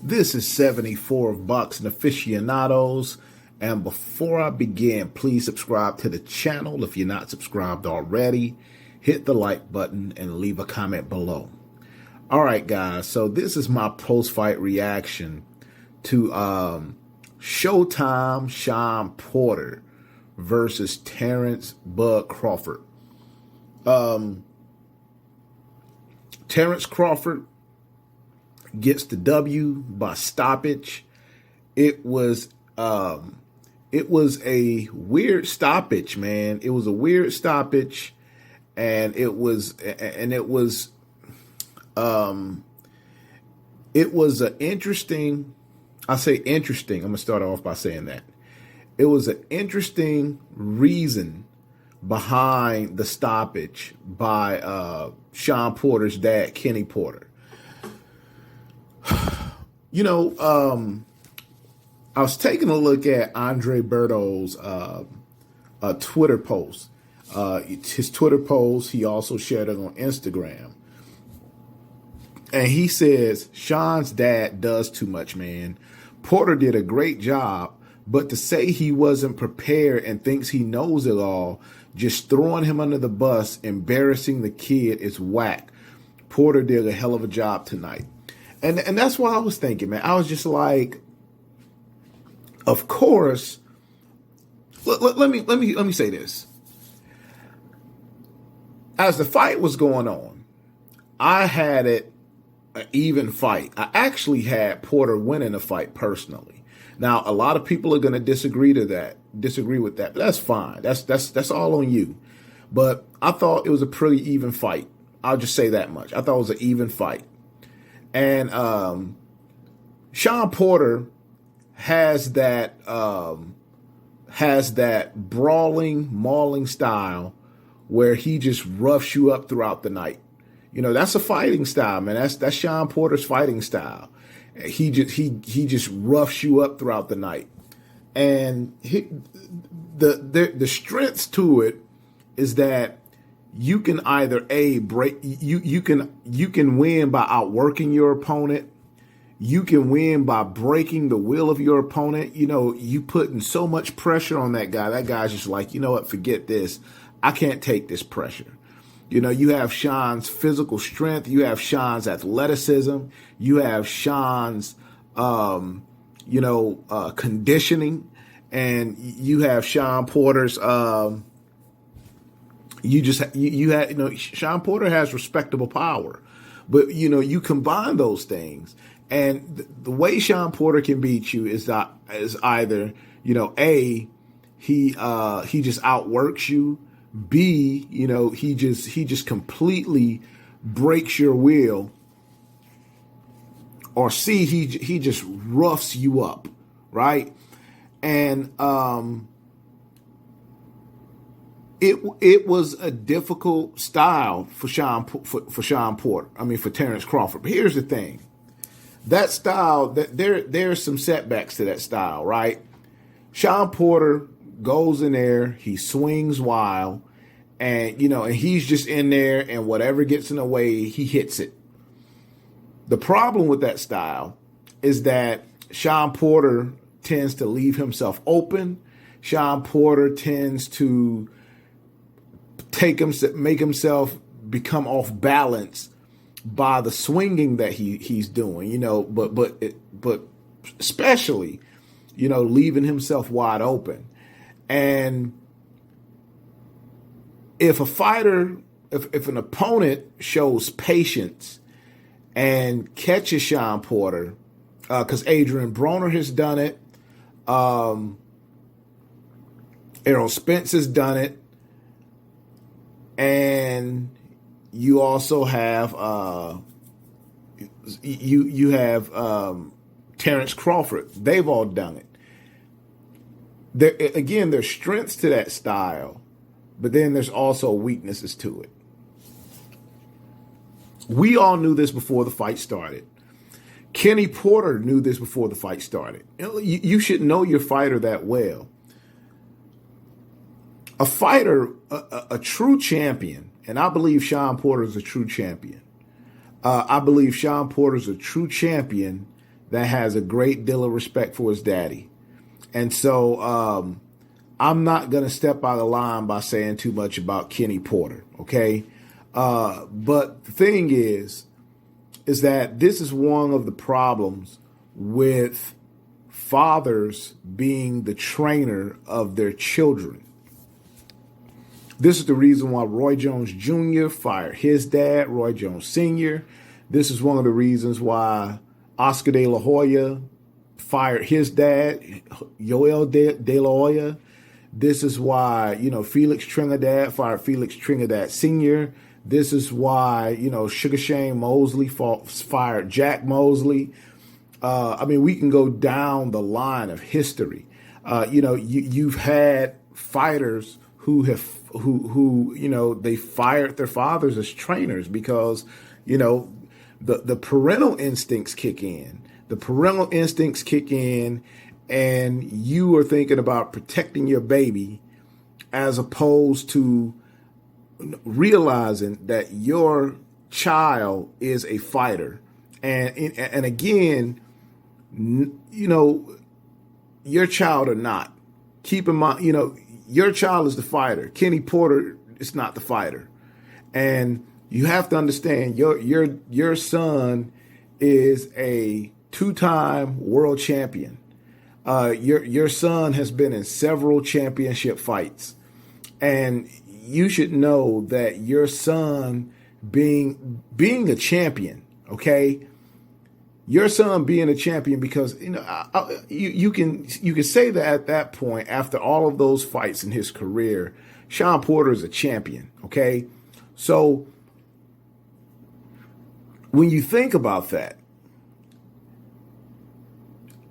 This is 74 of Boxing Aficionados. And before I begin, please subscribe to the channel if you're not subscribed already. Hit the like button and leave a comment below. All right, guys. So this is my post-fight reaction to Showtime Shawn Porter versus Terence Bud Crawford. Terence Crawford gets the W by stoppage. It was a weird stoppage, man. It was a weird stoppage, and it was an interesting. I say interesting. I'm gonna start off by saying that it was an interesting reason behind the stoppage by Shawn Porter's dad, Kenny Porter. You know, I was taking a look at Andre Berto's Twitter post. His Twitter post, he also shared it on Instagram. And he says, Shawn's dad does too much, man. Porter did a great job, but to say he wasn't prepared and thinks he knows it all, just throwing him under the bus, embarrassing the kid is whack. Porter did a hell of a job tonight. And that's what I was thinking, man. I was just like, of course. Let me say this. As the fight was going on, I had it an even fight. I actually had Porter winning the fight personally. Now, a lot of people are going to disagree with that, but that's fine. That's all on you. But I thought it was a pretty even fight. I'll just say that much. I thought it was an even fight. And Shawn Porter has that brawling, mauling style where he just roughs you up throughout the night. You know, that's a fighting style, man. That's Shawn Porter's fighting style. He just roughs you up throughout the night. And the strengths to it is that you can either break, you can win by outworking your opponent. You can win by breaking the will of your opponent. You know, you putting so much pressure on that guy. That guy's just like, you know what, forget this. I can't take this pressure. You know, you have Shawn's physical strength. You have Shawn's athleticism. You have Shawn's, conditioning. And you have Shawn Porter's, Shawn Porter has respectable power. But, you know, you combine those things. And the way Shawn Porter can beat you is either, you know, A, he just outworks you. B, you know, he just completely breaks your will. Or C, he just roughs you up, right? And it was a difficult style for Shawn Porter. I mean, for Terence Crawford. But here's the thing. That style, there's some setbacks to that style, right? Shawn Porter goes in there, he swings wild, and you know, and he's just in there, and whatever gets in the way, he hits it. The problem with that style is that Shawn Porter tends to leave himself open. Shawn Porter tends to make himself become off balance by the swinging that he's doing, you know, but especially, you know, leaving himself wide open. And if a fighter, if an opponent shows patience and catches Shawn Porter, because Adrian Broner has done it, Errol Spence has done it, and you also have Terence Crawford. They've all done it. There's strengths to that style, but then there's also weaknesses to it. We all knew this before the fight started. Kenny Porter knew this before the fight started. You should know your fighter that well. A fighter, a true champion, and I believe Shawn Porter is a true champion. I believe Shawn Porter is a true champion that has a great deal of respect for his daddy. And so I'm not going to step out of line by saying too much about Kenny Porter, okay? But the thing is that this is one of the problems with fathers being the trainer of their children. This is the reason why Roy Jones Jr. fired his dad, Roy Jones Sr. This is one of the reasons why Oscar De La Hoya fired his dad, Yoel De La Hoya. This is why, Felix Trinidad fired Felix Trinidad Sr. This is why, Sugar Shane Mosley fired Jack Mosley. We can go down the line of history. You've had fighters who they fired their fathers as trainers because, the parental instincts kick in. The parental instincts kick in, and you are thinking about protecting your baby as opposed to realizing that your child is a fighter. And again, your child or not. Keep in mind, your child is the fighter. Kenny Porter is not the fighter. And you have to understand your son is a two-time world champion. Your son has been in several championship fights. And you should know that your son being a champion, okay? Your son being a champion, because you can say that at that point, after all of those fights in his career, Shawn Porter is a champion. Okay, so when you think about that,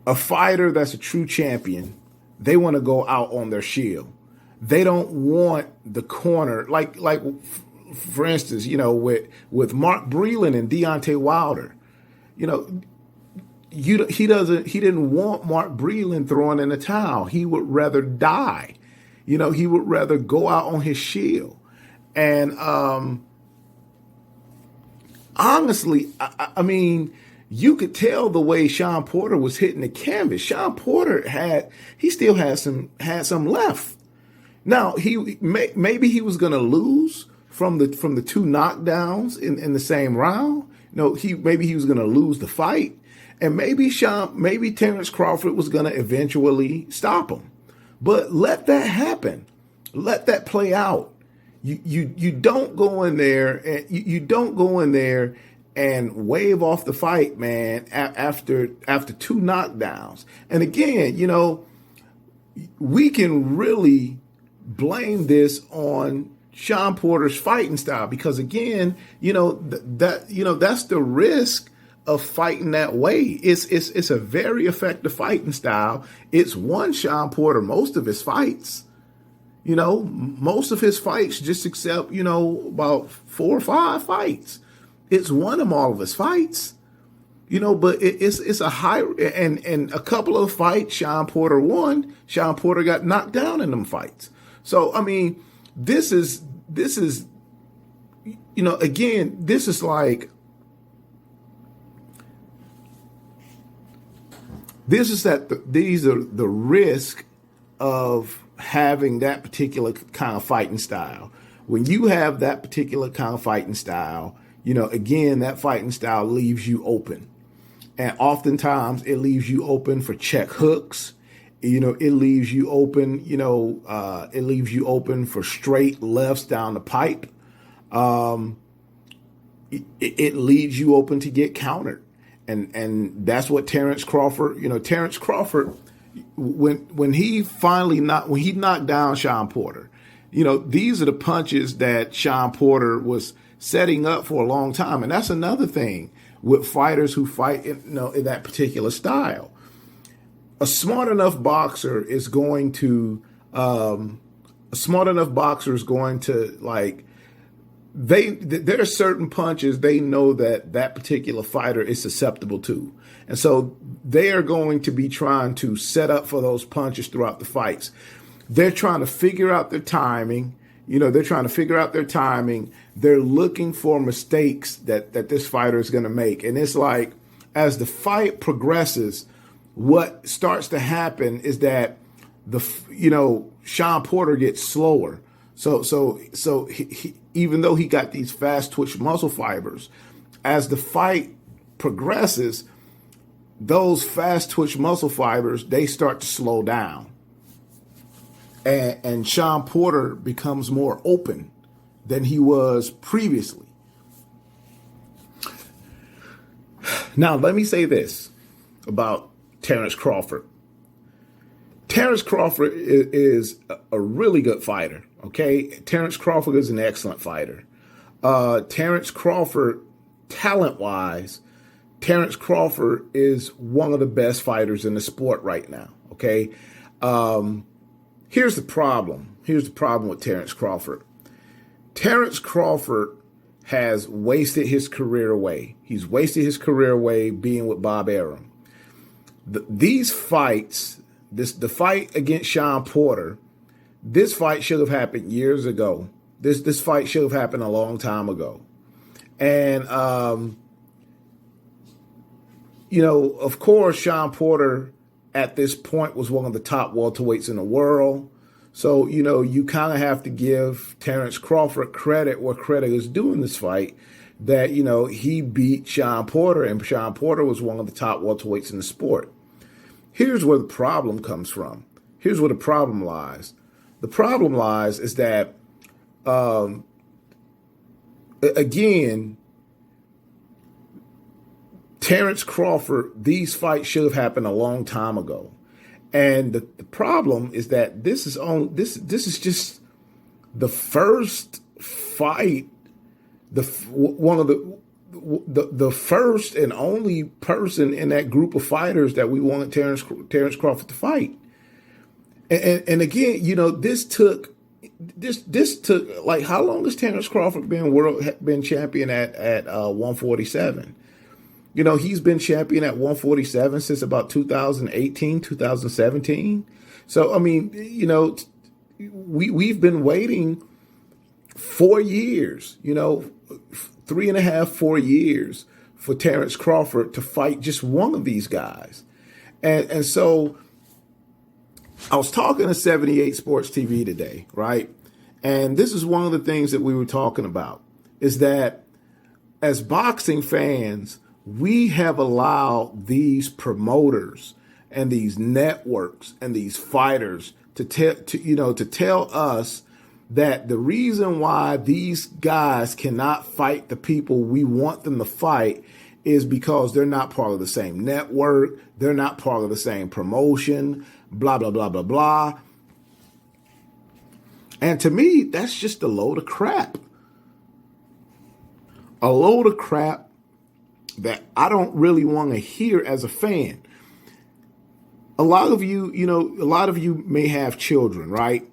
a fighter that's a true champion, they want to go out on their shield. They don't want the corner, like for instance, with Mark Breland and Deontay Wilder. He didn't want Mark Breland throwing in the towel. He would rather die. He would rather go out on his shield. And honestly, I mean, you could tell the way Shawn Porter was hitting the canvas. Shawn Porter still had some left. Now maybe he was going to lose from the two knockdowns in the same round. Maybe he was going to lose the fight, and maybe Terence Crawford was going to eventually stop him. But let that happen. Let that play out. You don't go in there and you don't go in there and wave off the fight, man, after two knockdowns. And again, we can really blame this on Shawn Porter's fighting style, because again, that's the risk of fighting that way. It's a very effective fighting style. It's won Shawn Porter most of his fights. Most of his fights, just except about 4 or 5 fights, it's won him all of his fights. But it's a high, and a couple of fights Shawn Porter won. Shawn Porter got knocked down in them fights. So I mean, this is again, this is like, these are the risk of having that particular kind of fighting style. When you have that particular kind of fighting style, again, that fighting style leaves you open. And oftentimes it leaves you open for check hooks. It leaves you open, it leaves you open for straight lefts down the pipe. It leaves you open to get countered. And that's what Terence Crawford, when he knocked down Shawn Porter, these are the punches that Shawn Porter was setting up for a long time. And that's another thing with fighters who fight in that particular style. A smart enough boxer is going to like, there are certain punches they know that particular fighter is susceptible to. And so they are going to be trying to set up for those punches throughout the fights. They're trying to figure out their timing. They're looking for mistakes that this fighter is going to make. And it's like, as the fight progresses, what starts to happen is that Shawn Porter gets slower. So he, even though he got these fast twitch muscle fibers, as the fight progresses, those fast twitch muscle fibers, they start to slow down. And Shawn Porter becomes more open than he was previously. Now, let me say this about Terence Crawford. Terence Crawford is a really good fighter, okay? Terence Crawford is an excellent fighter. Terence Crawford, talent-wise, Terence Crawford is one of the best fighters in the sport right now, okay? Here's the problem. Here's the problem with Terence Crawford. Terence Crawford has wasted his career away. He's wasted his career away being with Bob Arum. These fights, the fight against Shawn Porter, this fight should have happened years ago. This fight should have happened a long time ago. And, of course, Shawn Porter at this point was one of the top welterweights in the world. So, you kind of have to give Terence Crawford credit where credit is due in this fight, that, he beat Shawn Porter, and Shawn Porter was one of the top welterweights in the sport. Here's where the problem comes from. Here's where the problem lies. The problem lies is that, again, Terence Crawford, these fights should have happened a long time ago. And the problem is that this is just the first fight, the first and only person in that group of fighters that we wanted Terence Crawford to fight. And again, this took like, how long has Terence Crawford been champion at 147? He's been champion at 147 since about 2018, 2017. So, I mean, we've been waiting 4 years, 3.5, 4 years for Terence Crawford to fight just one of these guys. And so I was talking to 78 Sports TV today, right? And this is one of the things that we were talking about, is that as boxing fans, we have allowed these promoters and these networks and these fighters to tell us that the reason why these guys cannot fight the people we want them to fight is because they're not part of the same network, they're not part of the same promotion, blah, blah, blah, blah, blah. And to me, that's just a load of crap. A load of crap that I don't really want to hear as a fan. A lot of you may have children, right?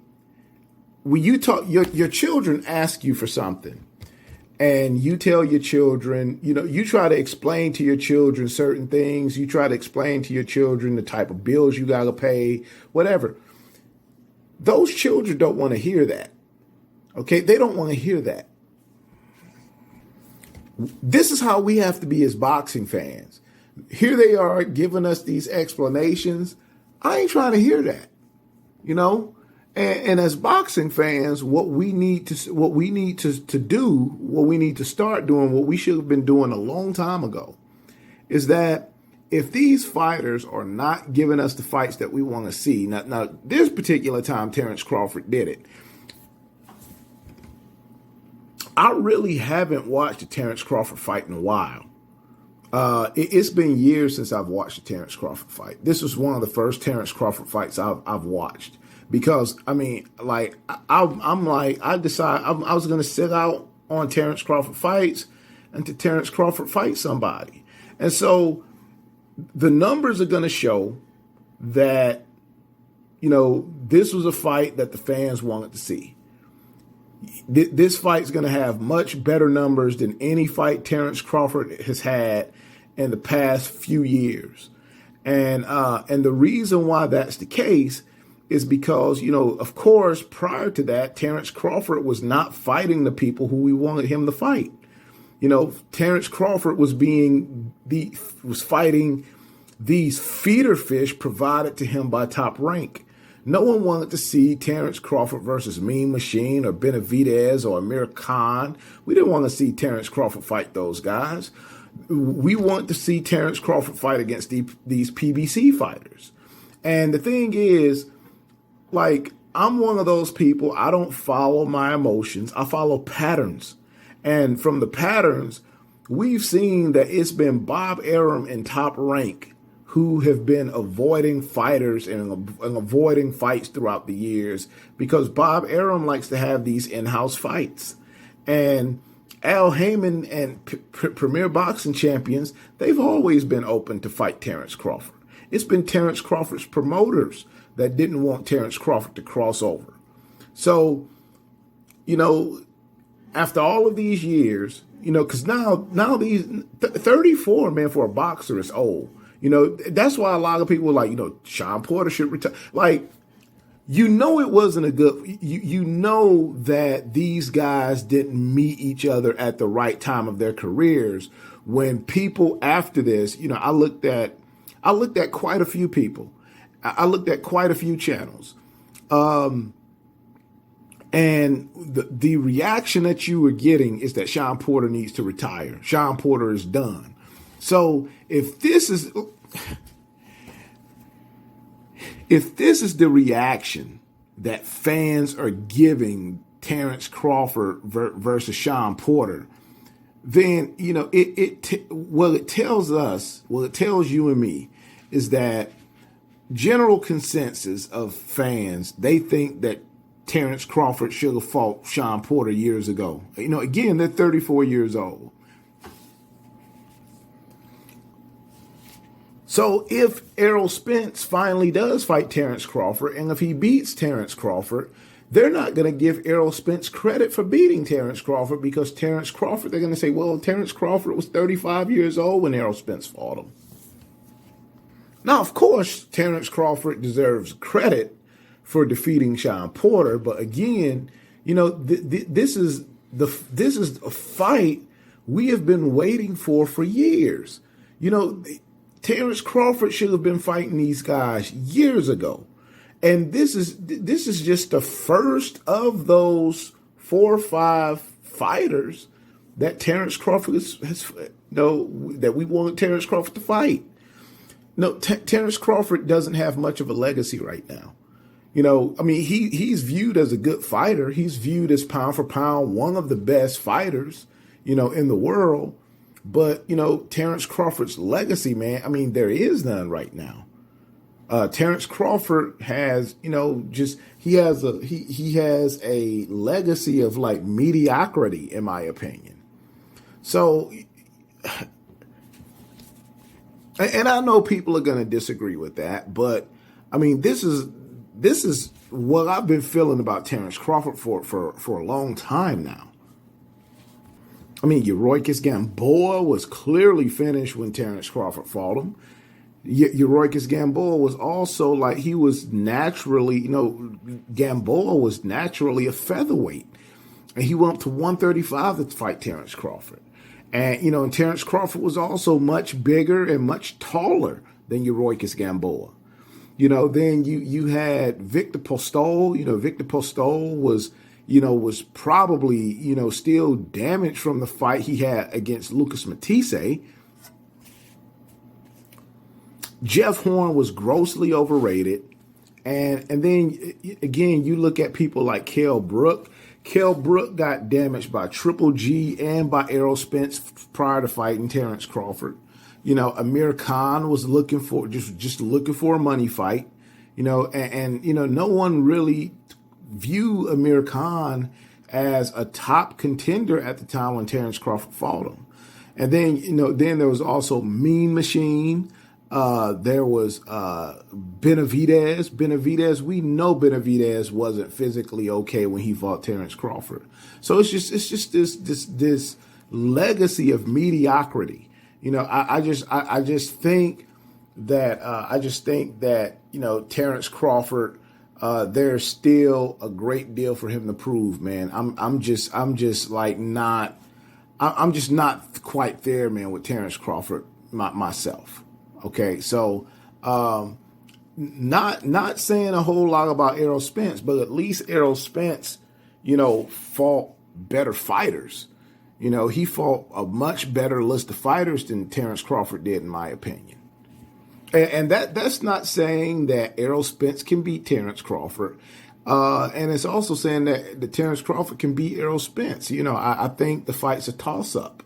When you talk, your children ask you for something, and you tell your children, you try to explain to your children certain things. You try to explain to your children the type of bills you got to pay, whatever. Those children don't want to hear that. Okay? They don't want to hear that. This is how we have to be as boxing fans. Here they are giving us these explanations. I ain't trying to hear that, And as boxing fans, what we need to start doing, what we should have been doing a long time ago, is that if these fighters are not giving us the fights that we want to see, now this particular time Terence Crawford did it. I really haven't watched a Terence Crawford fight in a while. It's been years since I've watched a Terence Crawford fight. This was one of the first Terence Crawford fights I've watched, because I decided I was going to sit out on Terence Crawford fights until Terence Crawford fights somebody, and so the numbers are going to show that this was a fight that the fans wanted to see. This fight's going to have much better numbers than any fight Terence Crawford has had in the past few years. And the reason why that's the case is because, of course, prior to that, Terence Crawford was not fighting the people who we wanted him to fight. Terence Crawford was fighting these feeder fish provided to him by Top Rank. No one wanted to see Terence Crawford versus Mean Machine or Benavidez or Amir Khan. We didn't want to see Terence Crawford fight those guys. We want to see Terence Crawford fight against these PBC fighters. And the thing is, like, I'm one of those people, I don't follow my emotions. I follow patterns. And from the patterns, we've seen that it's been Bob Arum and Top Rank who have been avoiding fighters and avoiding fights throughout the years because Bob Arum likes to have these in-house fights. And Al Heyman and Premier Boxing Champions, they've always been open to fight Terence Crawford. It's been Terence Crawford's promoters that didn't want Terence Crawford to cross over. So, after all of these years, because now these 34, man, for a boxer is old. That's why a lot of people are like, Shawn Porter should retire. Like, it wasn't a good, that these guys didn't meet each other at the right time of their careers. When people after this, I looked at quite a few people. I looked at quite a few channels. And the reaction that you were getting is that Shawn Porter needs to retire. Shawn Porter is done. So if this is the reaction that fans are giving Terence Crawford versus Shawn Porter, then it tells you and me is that general consensus of fans, they think that Terence Crawford should have fought Shawn Porter years ago. Again, they're 34 years old. So if Errol Spence finally does fight Terence Crawford, and if he beats Terence Crawford, they're not going to give Errol Spence credit for beating Terence Crawford because Terence Crawford, they're going to say, well, Terence Crawford was 35 years old when Errol Spence fought him. Now, of course, Terence Crawford deserves credit for defeating Shawn Porter, but again, this is a fight we have been waiting for years. Terence Crawford should have been fighting these guys years ago. And this is just the first of those 4 or 5 fighters that Terence Crawford that we wanted Terence Crawford to fight. Terence Crawford doesn't have much of a legacy right now. He's viewed as a good fighter. He's viewed as pound for pound one of the best fighters, in the world. But, Terence Crawford's legacy, man, there is none right now. Terence Crawford has, he has a legacy of like mediocrity, in my opinion. So, and I know people are going to disagree with that, but this is what I've been feeling about Terence Crawford for a long time now. Yuriorkis Gamboa was clearly finished when Terence Crawford fought him. Yuriorkis Gamboa was also Gamboa was naturally a featherweight. And he went up to 135 to fight Terence Crawford. And, and Terence Crawford was also much bigger and much taller than Yuriorkis Gamboa. Then you had Victor Postol. Victor Postol was probably, still damaged from the fight he had against Lucas Matisse. Jeff Horn was grossly overrated. And then, again, you look at people like Kell Brook. Kell Brook got damaged by Triple G and by Errol Spence prior to fighting Terence Crawford. Amir Khan was looking for a money fight, and no one really view Amir Khan as a top contender at the time when Terence Crawford fought him. And then there was also Mean Machine. There was Benavidez. We know Benavidez wasn't physically okay when he fought Terence Crawford. So it's just this legacy of mediocrity. I just think that Terence Crawford, there's still a great deal for him to prove, man. I'm just like not I'm just not quite there, man, with Terence Crawford myself. Okay, so not saying a whole lot about Errol Spence, but at least Errol Spence, fought better fighters. He fought a much better list of fighters than Terence Crawford did, in my opinion. And that's not saying that Errol Spence can beat Terence Crawford. And it's also saying that Terence Crawford can beat Errol Spence. I think the fight's a toss-up.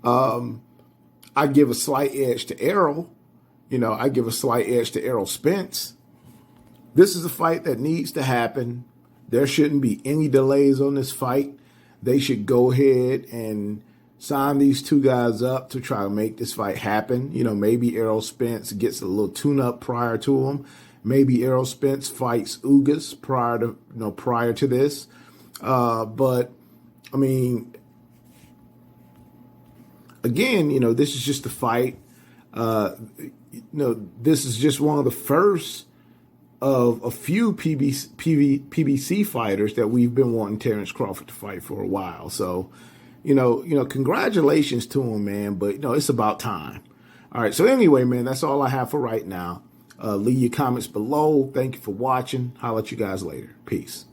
I give a slight edge to Errol. I give a slight edge to Errol Spence. This is a fight that needs to happen. There shouldn't be any delays on this fight. They should go ahead and sign these two guys up to try to make this fight happen. Maybe Errol Spence gets a little tune-up prior to him. Maybe Errol Spence fights Ugas prior to this. But I mean, again, this is just a fight. This is just one of the first of a few PBC fighters that we've been wanting Terence Crawford to fight for a while. So, congratulations to him, man. But, it's about time. All right. So anyway, man, that's all I have for right now. Leave your comments below. Thank you for watching. Holler at you guys later. Peace.